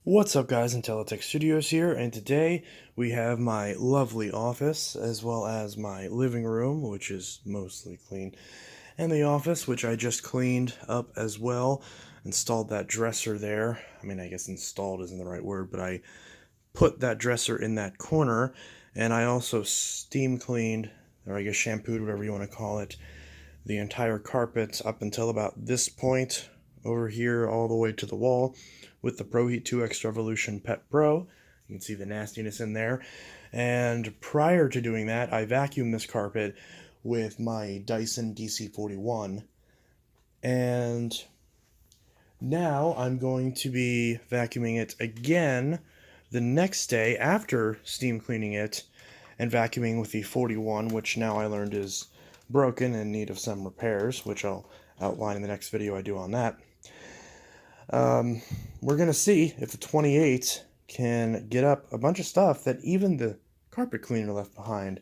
What's up, guys? Intelitech Studios here, and today we have my lovely office as well as my living room, which is mostly clean, and the office, which I just cleaned up as well. Installed that dresser there. I mean, I guess installed isn't the right word, but I put that dresser in that corner, and I also steam cleaned, or I guess shampooed, whatever you want to call it, the entire carpet up until about this point over here all the way to the wall with the ProHeat 2X Revolution Pet Pro. You can see the nastiness in there. And prior to doing that, I vacuumed this carpet with my Dyson DC41. And now I'm going to be vacuuming it again the next day after steam cleaning it and vacuuming with the 41, which now I learned is broken and in need of some repairs, which I'll outline in the next video I do on that. We're going to see if the 28 can get up a bunch of stuff that even the carpet cleaner left behind,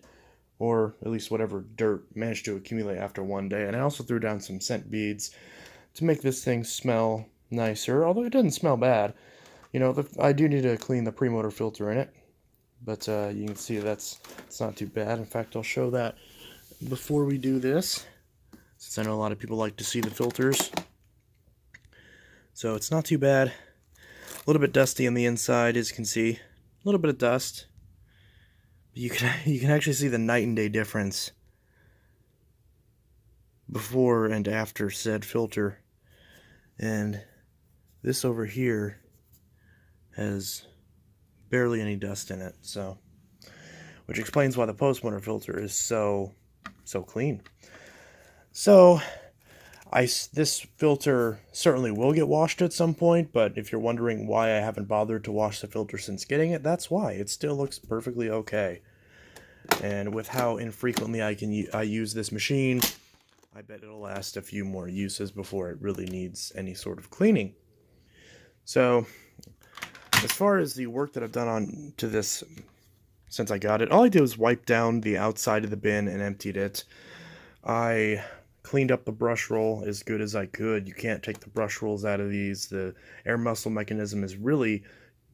or at least whatever dirt managed to accumulate after one day. And I also threw down some scent beads to make this thing smell nicer, although it doesn't smell bad. You know, I do need to clean the premotor filter in it, but you can see it's not too bad. In fact, I'll show that before we do this, since I know a lot of people like to see the filters. So it's not too bad. A little bit dusty on the inside, as you can see. A little bit of dust. But you can actually see the night and day difference before and after said filter. And this over here has barely any dust in it, so which explains why the post-motor filter is so clean. So this filter certainly will get washed at some point, but if you're wondering why I haven't bothered to wash the filter since getting it, that's why. It still looks perfectly okay. And with how infrequently I use this machine, I bet it'll last a few more uses before it really needs any sort of cleaning. So, as far as the work that I've done on to this since I got it, all I did was wipe down the outside of the bin and emptied it. I cleaned up the brush roll as good as I could. You can't take the brush rolls out of these. The AirMuscle mechanism is really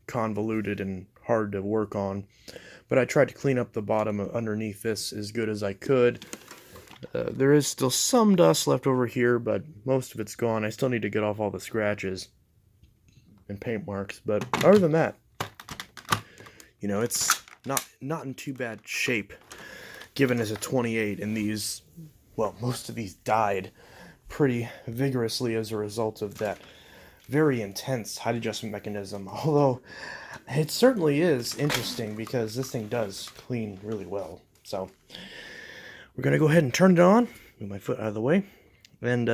convoluted and hard to work on. But I tried to clean up the bottom underneath this as good as I could. There is still some dust left over here, but most of it's gone. I still need to get off all the scratches and paint marks, but other than that, you know, it's not in too bad shape, given as a 28, and these, well, most of these died pretty vigorously as a result of that very intense height adjustment mechanism, although it certainly is interesting because this thing does clean really well. So we're going to go ahead and turn it on, move my foot out of the way, and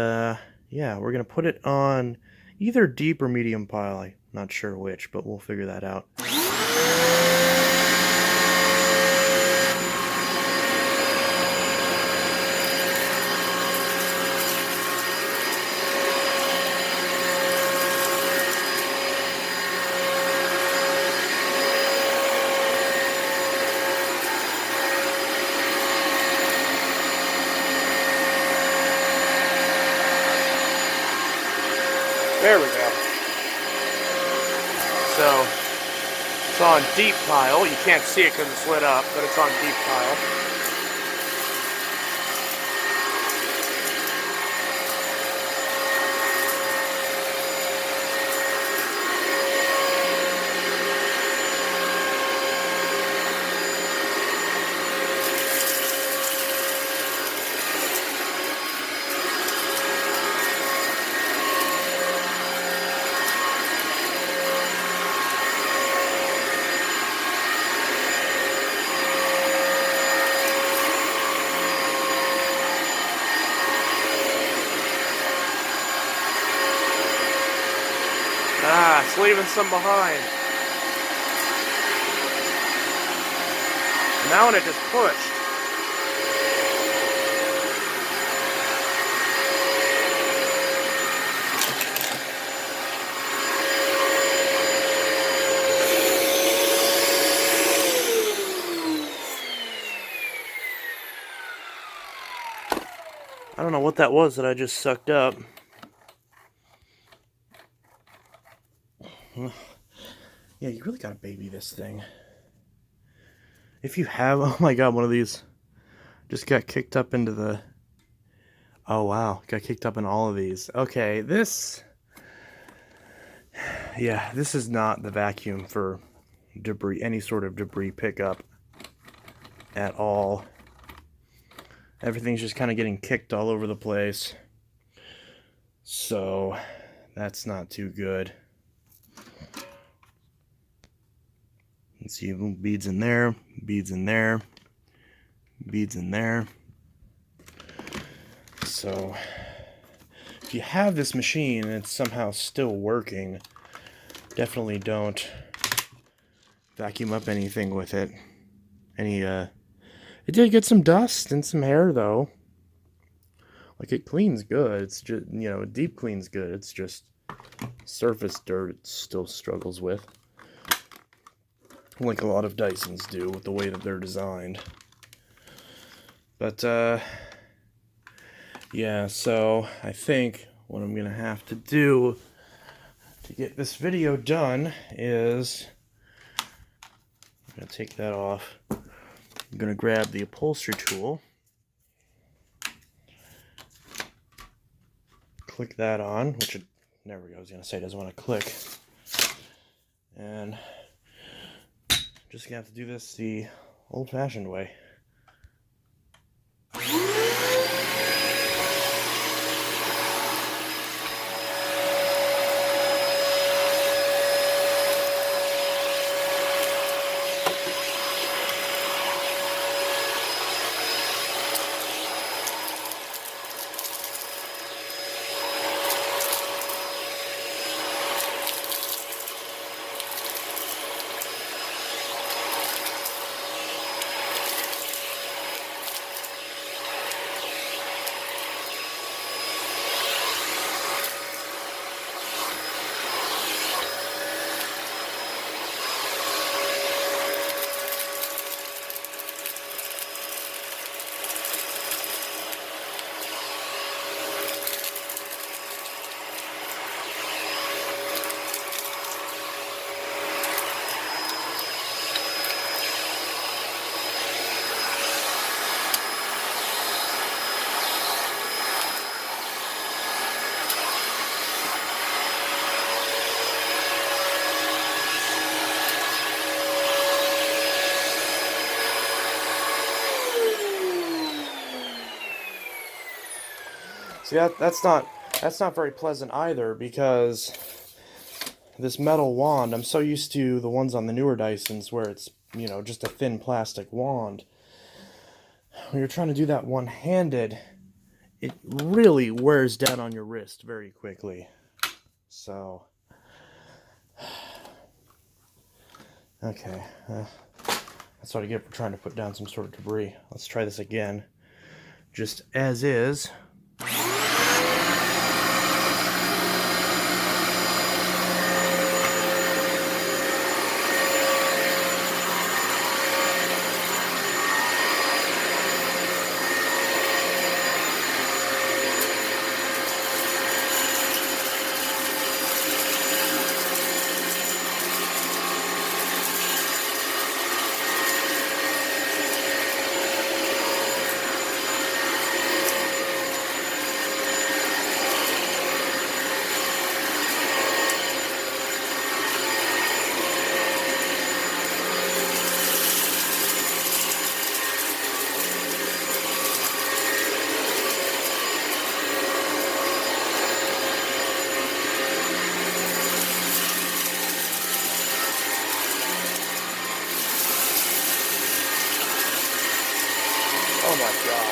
yeah, we're going to put it on either deep or medium pile. I'm not sure which, but we'll figure that out. There we go. So, it's on deep pile. You can't see it because it's lit up, but it's on deep pile. Ah, it's leaving some behind. Now when it just pushed. I don't know what that was that I just sucked up. Yeah, you really gotta baby this thing. If you have, oh my god, one of these just got kicked up into the, oh wow, got kicked up in all of these. Okay, this, yeah, this is not the vacuum for debris, any sort of debris pickup at all. Everything's just kind of getting kicked all over the place. So, that's not too good. You see beads in there, beads in there, beads in there. So, if you have this machine and it's somehow still working, definitely don't vacuum up anything with it. It did get some dust and some hair though. Like, it cleans good. It's just, you know, deep cleans good. It's just surface dirt it still struggles with. Like a lot of Dysons do with the way that they're designed. But, yeah, so I think what I'm going to have to do to get this video done is, I'm going to take that off. I'm going to grab the upholstery tool. Click that on, which it never goes. I was going to say it doesn't want to click. And just going to have to do this the old-fashioned way. See, that's not very pleasant either, because this metal wand, I'm so used to the ones on the newer Dysons where it's, you know, just a thin plastic wand. When you're trying to do that one-handed, it really wears down on your wrist very quickly. So, okay, that's what I get for trying to put down some sort of debris. Let's try this again, just as is. Oh my god.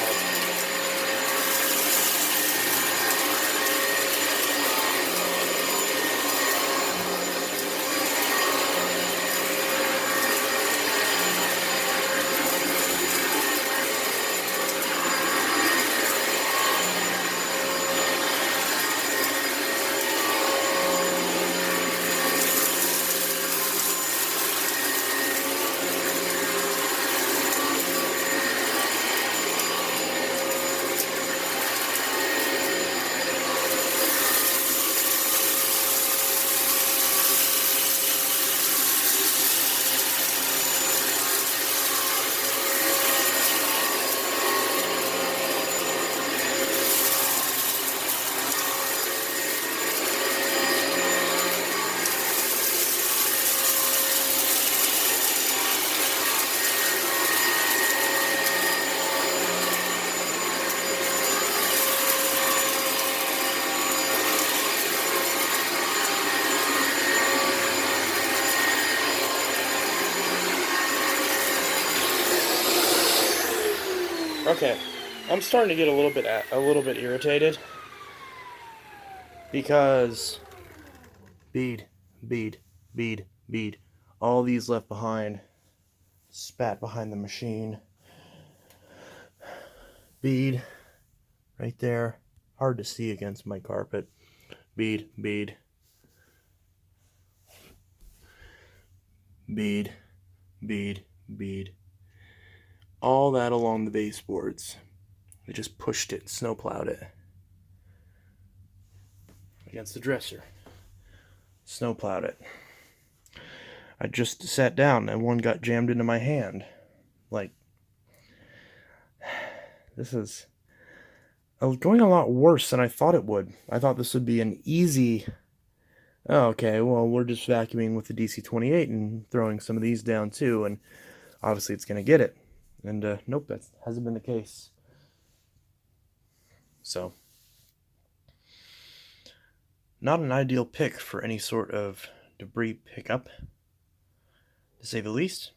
Okay, I'm starting to get a little bit irritated because bead, bead, bead, bead. All these left behind, spat behind the machine. Bead, right there. Hard to see against my carpet. Bead, bead, bead, bead, bead. All that along the baseboards. I just pushed it, snowplowed it against the dresser. Snowplowed it. I just sat down and one got jammed into my hand. Like, this is going a lot worse than I thought it would. I thought this would be an easy, oh, okay, well, we're just vacuuming with the DC28 and throwing some of these down too, and obviously it's going to get it. And nope, that hasn't been the case. So, not an ideal pick for any sort of debris pickup, to say the least.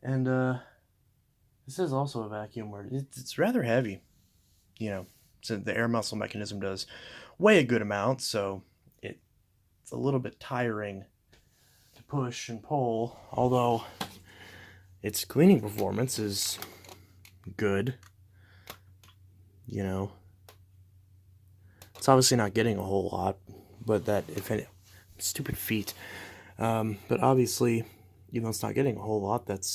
And this is also a vacuum where it's rather heavy. You know, so the AirMuscle mechanism does weigh a good amount, so it's a little bit tiring to push and pull, although its cleaning performance is good. You know, it's obviously not getting a whole lot, but that, if any, stupid feet. But obviously, even though it's not getting a whole lot, I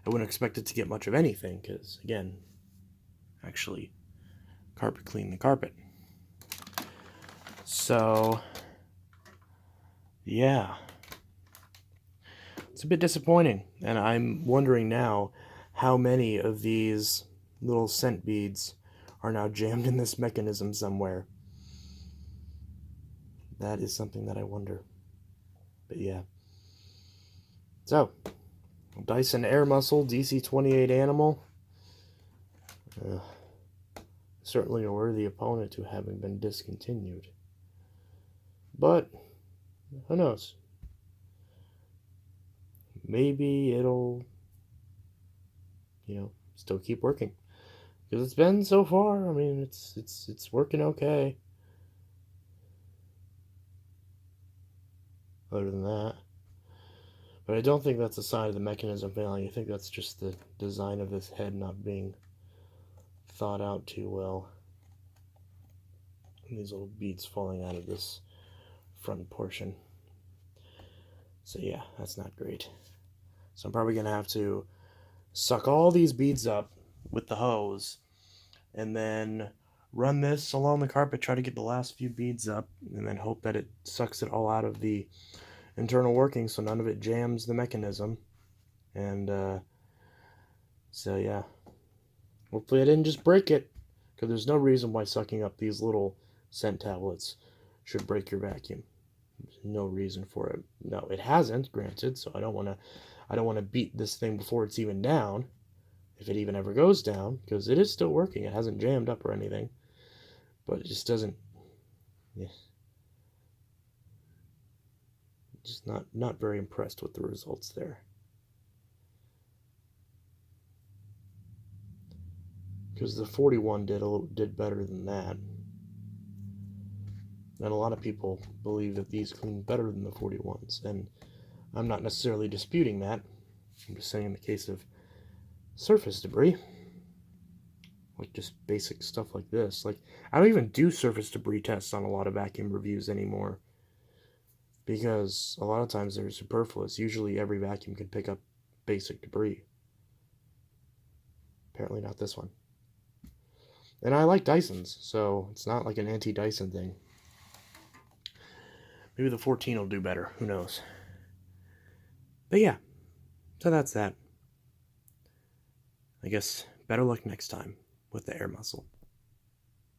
wouldn't expect it to get much of anything, because, again, actually carpet clean the carpet. So, yeah. It's a bit disappointing, and I'm wondering now how many of these little scent beads are now jammed in this mechanism somewhere. That is something that I wonder. But yeah. So, Dyson AirMuscle DC28 Animal. Certainly a worthy opponent to having been discontinued. But, who knows? Maybe it'll, still keep working. Because it's been so far, I mean, it's working okay. Other than that. But I don't think that's a sign of the mechanism failing. I think that's just the design of this head not being thought out too well. And these little beads falling out of this front portion. So yeah, that's not great. So I'm probably going to have to suck all these beads up with the hose and then run this along the carpet, try to get the last few beads up, and then hope that it sucks it all out of the internal working so none of it jams the mechanism. And so yeah, hopefully I didn't just break it, because there's no reason why sucking up these little scent tablets should break your vacuum. There's no reason for it. No, it hasn't, granted, so I don't want to beat this thing before it's even down, if it even ever goes down, because it is still working. It hasn't jammed up or anything, but it just doesn't, just not very impressed with the results there. Because the 41 did better than that. And a lot of people believe that these clean better than the 41s, and I'm not necessarily disputing that. I'm just saying in the case of surface debris, like just basic stuff like this, like I don't even do surface debris tests on a lot of vacuum reviews anymore, because a lot of times they're superfluous. Usually every vacuum can pick up basic debris. Apparently not this one. And I like Dysons, so it's not like an anti-Dyson thing. Maybe the 14 will do better. Who knows? But yeah, so that's that. I guess better luck next time with the AirMuscle.